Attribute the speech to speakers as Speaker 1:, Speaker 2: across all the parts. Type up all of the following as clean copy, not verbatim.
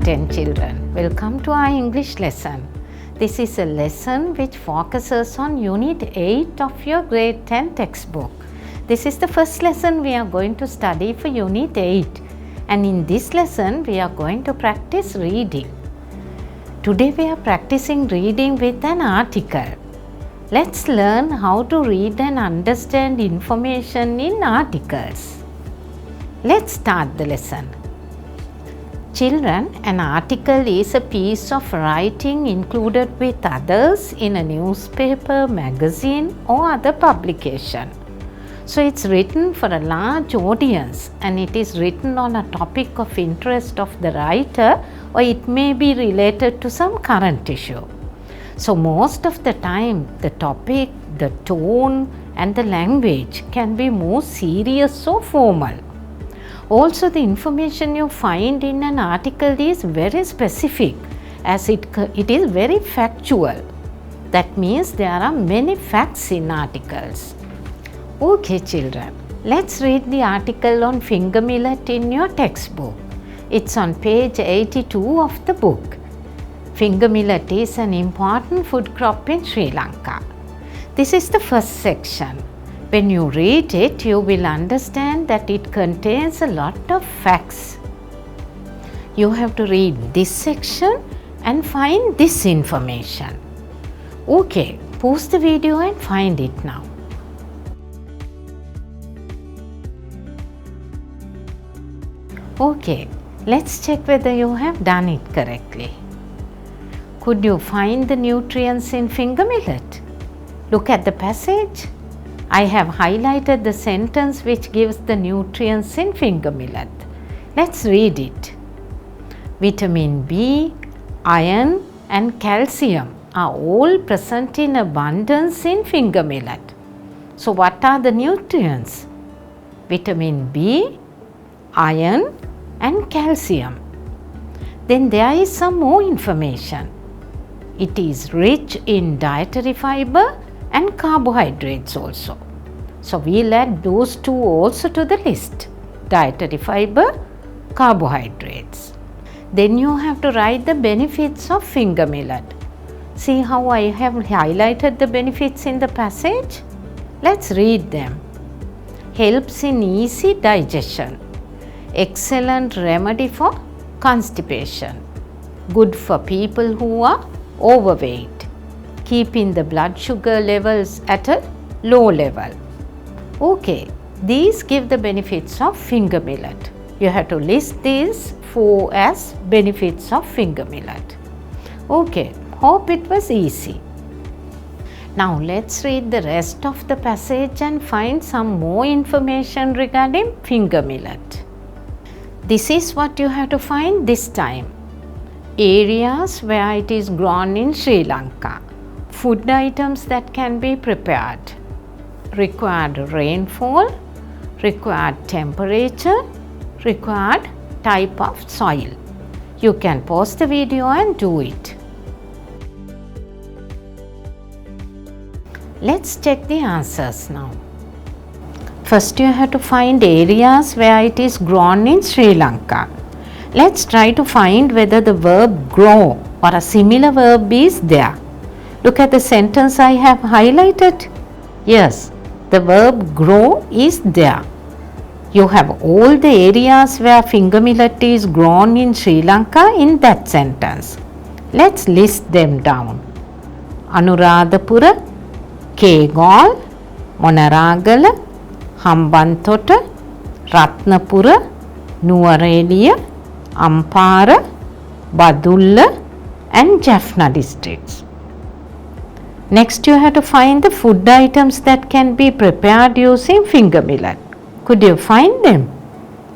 Speaker 1: 10 children. Welcome to our English lesson. This is a lesson which focuses on Unit 8 of your Grade 10 textbook. This is the first lesson we are going to study for Unit 8, and in this lesson we are going to practice reading. Today we are practicing reading with an article. Let's learn how to read and understand information in articles. Let's start the lesson. Children, an article is a piece of writing included with others in a newspaper, magazine or other publication. So it's written for a large audience and it is written on a topic of interest of the writer, or it may be related to some current issue. So most of the time the topic, the tone and the language can be more serious or formal. Also, the information you find in an article is very specific, as it is very factual. That means there are many facts in articles. Okay children, let's read the article on finger millet in your textbook. It's on page 82 of the book. Finger millet is an important food crop in Sri Lanka. This is the first section. When you read it, you will understand that it contains a lot of facts. You have to read this section and find this information. Okay, pause the video and find it now. Okay, let's check whether you have done it correctly. Could you find the nutrients in finger millet? Look at the passage. I have highlighted the sentence which gives the nutrients in finger millet. Let's read it. Vitamin B, iron and calcium are all present in abundance in finger millet. So what are the nutrients? Vitamin B, iron and calcium. Then there is some more information. It is rich in dietary fiber and carbohydrates also. So we'll add those two also to the list. Dietary fiber, carbohydrates. Then you have to write the benefits of finger millet. See how I have highlighted the benefits in the passage? Let's read them. Helps in easy digestion. Excellent remedy for constipation. Good for people who are overweight. Keeping the blood sugar levels at a low level. Okay, these give the benefits of finger millet. You have to list these four as benefits of finger millet. Okay, hope it was easy. Now let's read the rest of the passage and find some more information regarding finger millet. This is what you have to find this time. Areas where it is grown in Sri Lanka. Food items that can be prepared. Required rainfall, required temperature, required type of soil. You can pause the video and do it. Let's check the answers now. First you have to find areas where it is grown in Sri Lanka. Let's try to find whether the verb grow or a similar verb is there. Look at the sentence I have highlighted. Yes, the verb grow is there. You have all the areas where finger millet is grown in Sri Lanka in that sentence. Let's list them down. Anuradhapura, Kegol, Monaragala, Hambantota, Ratnapura, Nuwareliya, Ampara, Badulla and Jaffna districts. Next you have to find the food items that can be prepared using finger millet. Could you find them?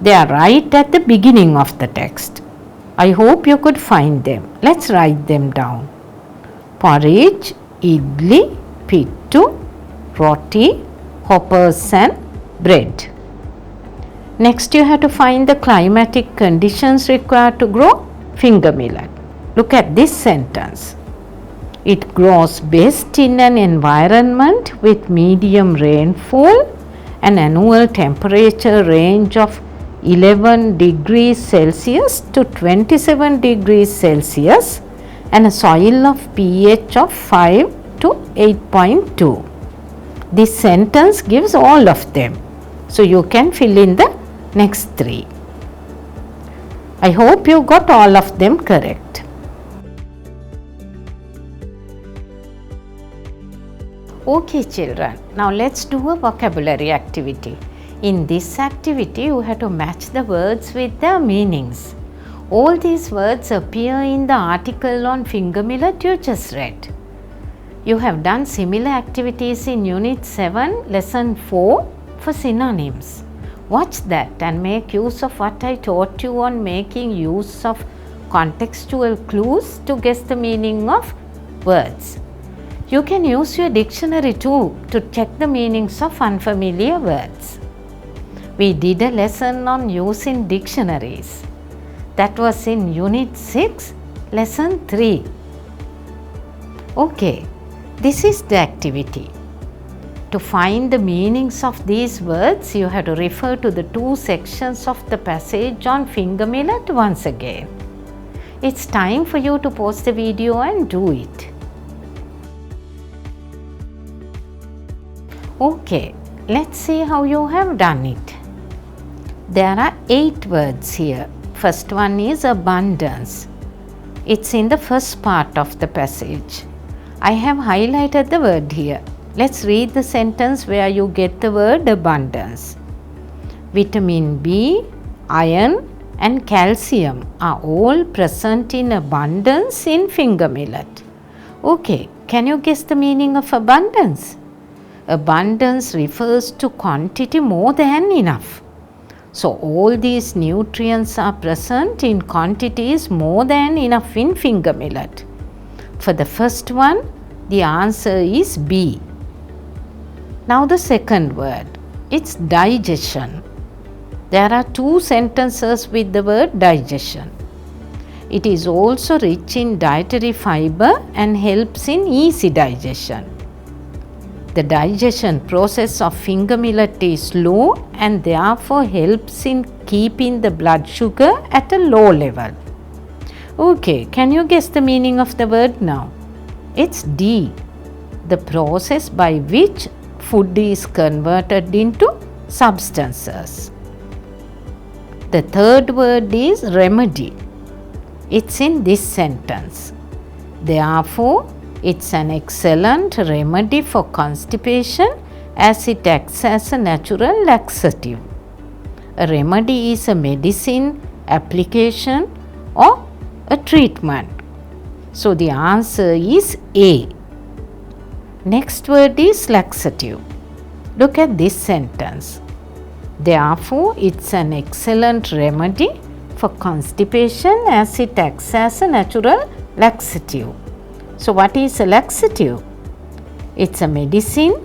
Speaker 1: They are right at the beginning of the text. I hope you could find them. Let's write them down. Porridge, idli, pittu, roti, hoppers and bread. Next you have to find the climatic conditions required to grow finger millet. Look at this sentence. It grows best in an environment with medium rainfall, an annual temperature range of 11 degrees Celsius to 27 degrees Celsius and a soil of pH of 5 to 8.2. This sentence gives all of them. So you can fill in the next 3. I hope you got all of them correct. Okay children, now let's do a vocabulary activity. In this activity, you have to match the words with their meanings. All these words appear in the article on finger millet you just read. You have done similar activities in Unit 7, Lesson 4 for synonyms. Watch that and make use of what I taught you on making use of contextual clues to guess the meaning of words. You can use your dictionary too to check the meanings of unfamiliar words. We did a lesson on using dictionaries. That was in Unit 6, Lesson 3. Okay, this is the activity. To find the meanings of these words, you have to refer to the 2 sections of the passage on finger millet once again. It's time for you to pause the video and do it. Okay, let's see how you have done it. There are 8 words here. First one is abundance. It's in the first part of the passage. I have highlighted the word here. Let's read the sentence where you get the word abundance. Vitamin B, iron and calcium are all present in abundance in finger millet. Okay, can you guess the meaning of abundance? Abundance refers to quantity more than enough. So all these nutrients are present in quantities more than enough in finger millet. For the first one, the answer is B. Now the second word, it's digestion. There are 2 sentences with the word digestion. It is also rich in dietary fiber and helps in easy digestion. The digestion process of finger millet is slow and therefore helps in keeping the blood sugar at a low level. Okay, can you guess the meaning of the word now? It's D, the process by which food is converted into substances. The third word is remedy. It's in this sentence. Therefore, it's an excellent remedy for constipation as it acts as a natural laxative. A remedy is a medicine, application or a treatment. So the answer is A. Next word is laxative. Look at this sentence. Therefore, it's an excellent remedy for constipation as it acts as a natural laxative. So what is a laxative? It's a medicine,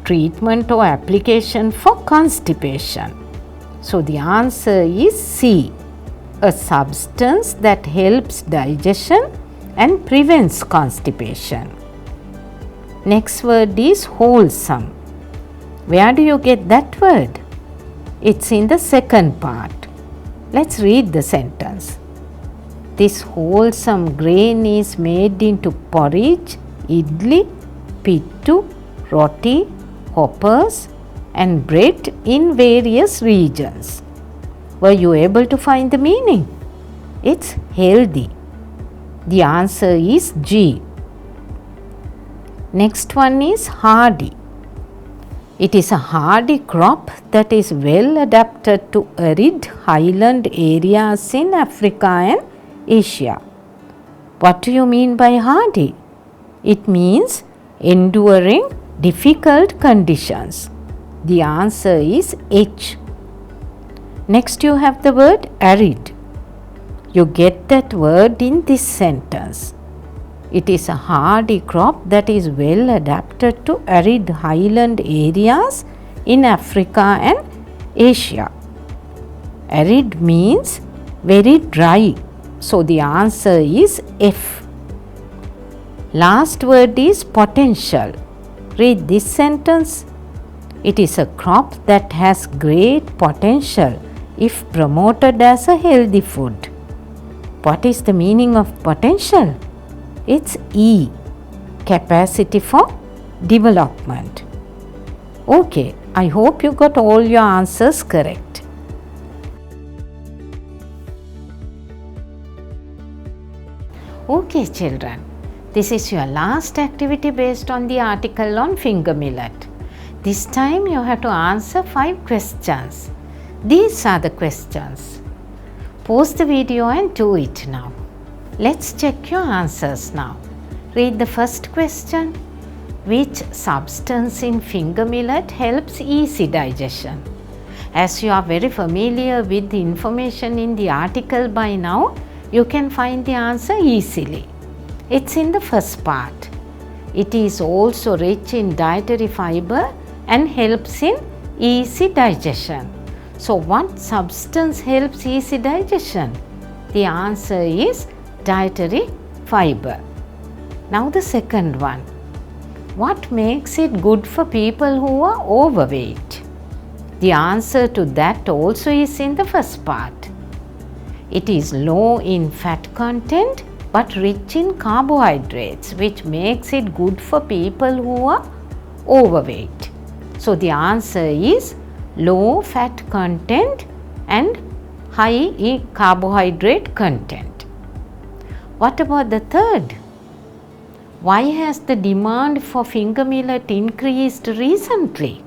Speaker 1: treatment or application for constipation. So the answer is C, a substance that helps digestion and prevents constipation. Next word is wholesome. Where do you get that word? It's in the second part. Let's read the sentence. This wholesome grain is made into porridge, idli, pittu, roti, hoppers and bread in various regions. Were you able to find the meaning? It's healthy. The answer is G. Next one is hardy. It is a hardy crop that is well adapted to arid highland areas in Africa and Asia. What do you mean by hardy? It means enduring difficult conditions. The answer is H. Next you have the word arid. You get that word in this sentence. It is a hardy crop that is well adapted to arid highland areas in Africa and Asia. Arid means very dry. So the answer is F. Last word is potential. Read this sentence. It is a crop that has great potential if promoted as a healthy food. What is the meaning of potential? It's E, capacity for development. Okay, I hope you got all your answers correct. Okay children, this is your last activity based on the article on finger millet. This time you have to answer 5 questions. These are the questions. Pause the video and do it now. Let's check your answers now. Read the first question. Which substance in finger millet helps easy digestion? As you are very familiar with the information in the article by now, you can find the answer easily. It's in the first part. It is also rich in dietary fiber and helps in easy digestion. So, what substance helps easy digestion? The answer is dietary fiber. Now the second one. What makes it good for people who are overweight? The answer to that also is in the first part. It is low in fat content but rich in carbohydrates, which makes it good for people who are overweight. So the answer is low fat content and high in carbohydrate content. What about the third? Why has the demand for finger millet increased recently?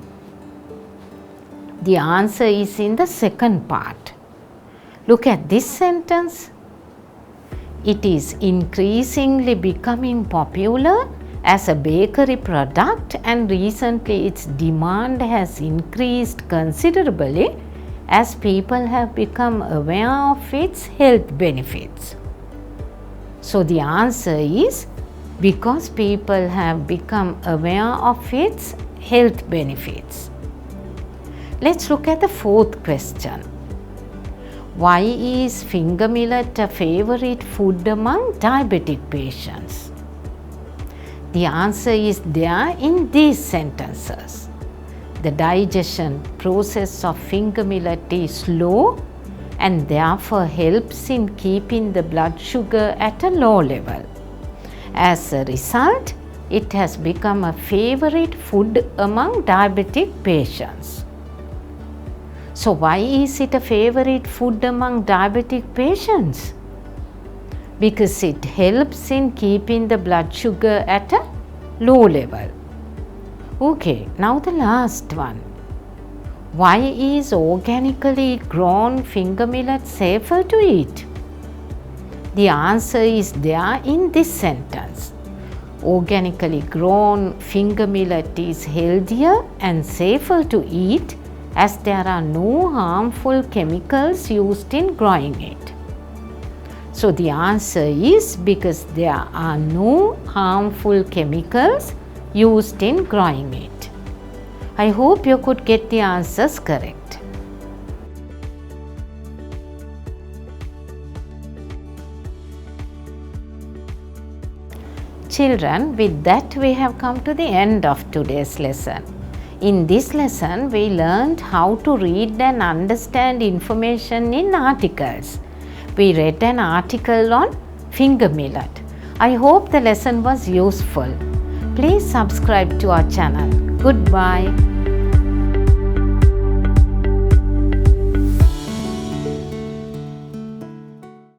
Speaker 1: The answer is in the second part. Look at this sentence. It is increasingly becoming popular as a bakery product and recently its demand has increased considerably as people have become aware of its health benefits. So the answer is because people have become aware of its health benefits. Let's look at the fourth question. Why is finger millet a favorite food among diabetic patients? The answer is there in these sentences. The digestion process of finger millet is slow and therefore helps in keeping the blood sugar at a low level. As a result, it has become a favorite food among diabetic patients. So, why is it a favorite food among diabetic patients? Because it helps in keeping the blood sugar at a low level. Okay, now the last one. Why is organically grown finger millet safer to eat? The answer is there in this sentence. Organically grown finger millet is healthier and safer to eat as there are no harmful chemicals used in growing it. So the answer is because there are no harmful chemicals used in growing it. I hope you could get the answers correct. Children, with that we have come to the end of today's lesson. In this lesson, we learned how to read and understand information in articles. We read an article on finger millet. I hope the lesson was useful. Please subscribe to our channel. Goodbye.